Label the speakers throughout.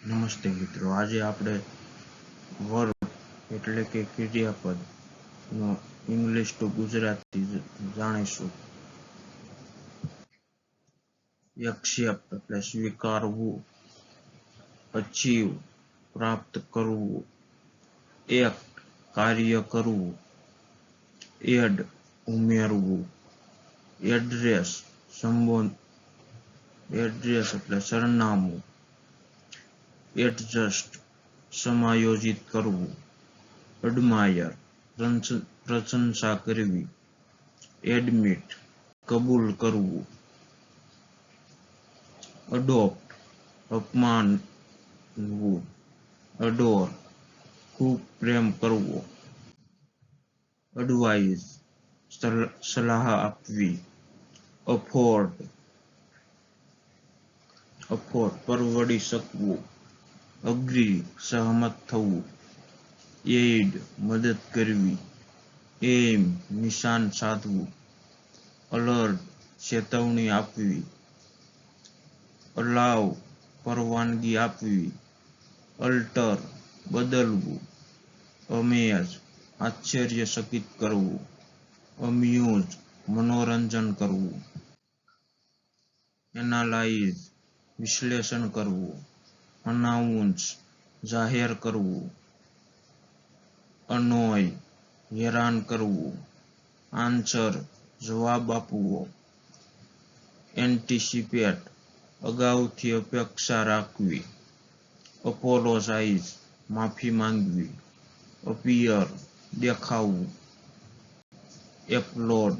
Speaker 1: નમસ્તે મિત્રો, આજે આપણે વર્બ એટલે કે ક્રિયાપદ નો ઇંગ્લિશ ટુ ગુજરાતી જાણીશું. એક્સેપ્ટ એટલે સ્વીકારવું, અચીવ પ્રાપ્ત કરવું, એક્ટ કાર્ય કરવું, એડ ઉમેરવું, એડ્રેસ એડ્રેસ એટલે સરનામું, એડજસ્ટ સમાયોજિત કરવું, એડમાયર પ્રશંસા કરવી, એડમિટ કબૂલ કરવું, અડોપ્ટ અપનાવવું, અડોર ખૂબ પ્રેમ કરવો, એડવાઇઝ સલાહ આપવી, અફોર્ડ પરવડી શકવું, અગ્રી સહમત થવું, એઇડ મદદ કરવી, એઇમ નિશાન સાધવું, અલર્ટ ચેતવણી આપવી, અલાવ પરવાનગી આપવી, અલ્ટર બદલવું, અમેઝ આશ્ચર્યચકિત કરવું, અમ્યુઝ મનોરંજન કરવું, એનાલાઇઝ વિશ્લેષણ કરવું, અનાઉન્સ જાહેર કરવું, અનોય હેરાન કરવું, આન્સર જવાબ આપવો, એન્ટિસિપેટ અગાઉથી અપેક્ષા રાખવી, અપોલોજાઇઝ માફી માંગવી, અપિયર દેખાવું, એપ્લોડ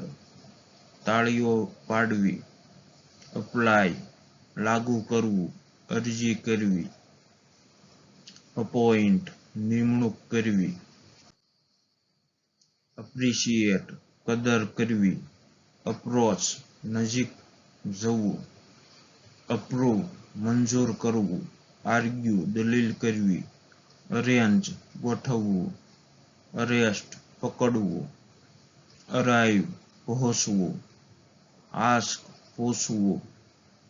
Speaker 1: તાળીઓ પાડવી, અપ્લાય લાગુ કરવું, અરજી કરવી, અપોઇન્ટ નિમણૂક કરવી, એપ્રિશિએટ કદર કરવી, અપ્રોચ નજીક જવું, અપ્રૂવ મંજૂર કરવું, આર્ગ્યુ દલીલ કરવી, અરેન્જ ગોઠવવું, અરેસ્ટ પકડવું, અરાઇવ પહોંચવું, આસ્ક પૂછવું,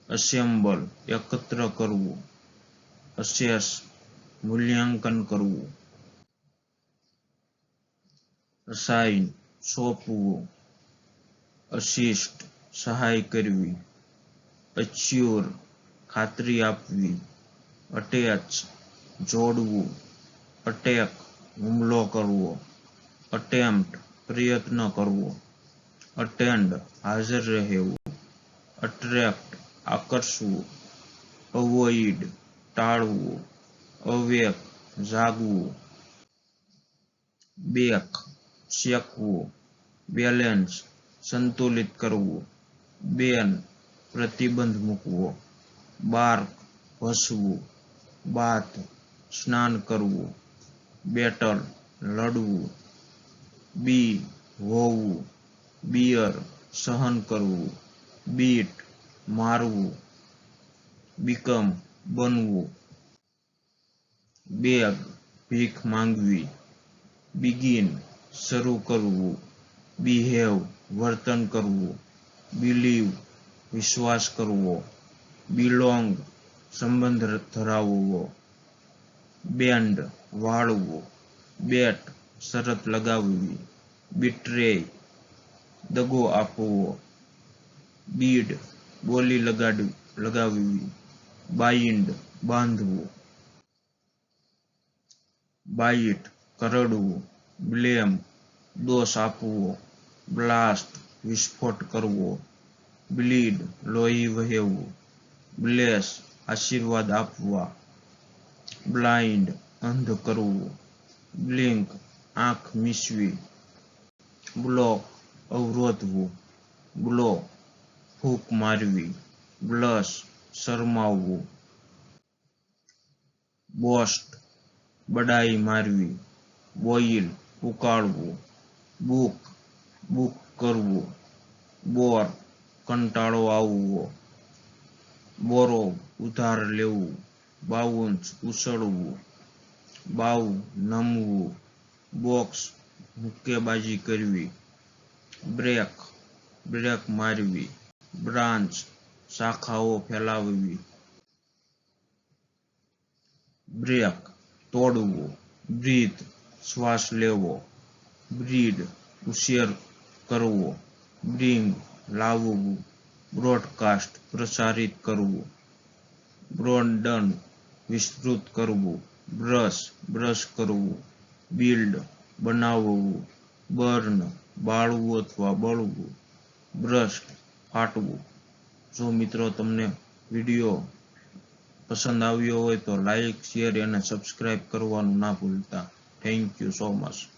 Speaker 1: અસેમ્બલ એકત્ર કરવું, અસેસ મૂલ્યાંકન કરવું, અસાઇન સોંપવું, અસિસ્ટ સહાય કરવી, અચ્યોર ખાતરી આપવી, અટેચ જોડવું, અટેક હુમલો કરવો, અટેમ્પ્ટ પ્રયત્ન કરવો, અટેન્ડ હાજર રહેવું, અટ્રેક્ટ આકર્ષવું, અવોઇડ ટાળવું, અવેક જાગવું, બેક શેકવું, બેલેન્સ સંતુલિત કરવું, બેન પ્રતિબંધ મૂકવો, બાર્ક ભસવું, બાથ સ્નાન કરવું, બેટલ લડવું, બી હોવું, બિયર સહન કરવું, બીટ મારવું, બીકમ બનવું, બેગ ભીખ માંગવી, બિગિન શરૂ કરવું, બિહેવ વર્તન કરવું, બિલીવ વિશ્વાસ કરવો, બિલોંગ સંબંધ ધરાવવો, બેન્ડ વાળવું, બેટ શરત લગાવવી, બિટ્રેય દગો આપવો, બીડ બોલી લગાવવી, બાઇન્ડ બાંધવું, બાઇટ કરડવું, બ્લેમ દોષ આપવો, બ્લાસ્ટ વિસ્ફોટ કરવો, બ્લીડ લોહી વહેવું, બ્લેસ આશીર્વાદ આપવા, બ્લાઇન્ડ અંધ કરવું, બ્લિંક આંખ મીચવી, બ્લોક અવરોધવું, બ્લો ફૂંક મારવી, બ્લશ શરમાવવું, બોસ્ટ બડાઈ મારવી, બોઇલ ઉકાળવું, બુક કરવું, બોર કંટાળો આવવો, બોરો ઉધાર લેવું, બાઉન્સ ઉછળવું, બાવ નમવું, બોક્સ મુક્કેબાજી કરવી, બ્રેક મારવી, બ્રાન્ચ શાખાઓ ફેલાવવી, બ્રેક તોડવું, બ્રીથ શ્વાસ લેવો, બ્રીડ ઉછેર કરવો, બ્રિંગ લાવવું, બ્રોડકાસ્ટ પ્રસારિત કરવું, બ્રોડન વિસ્તૃત કરવું, બ્રશ બ્રશ કરવું, બિલ્ડ બનાવવું, બર્ન બાળવું અથવા બળવું, બ્રસ્ટ ફાટવું. જો મિત્રો તમને વિડીયો પસંદ આવ્યો હોય તો લાઈક, શેર અને સબસ્ક્રાઇબ કરવાનું ના ભૂલતા. Thank you so much.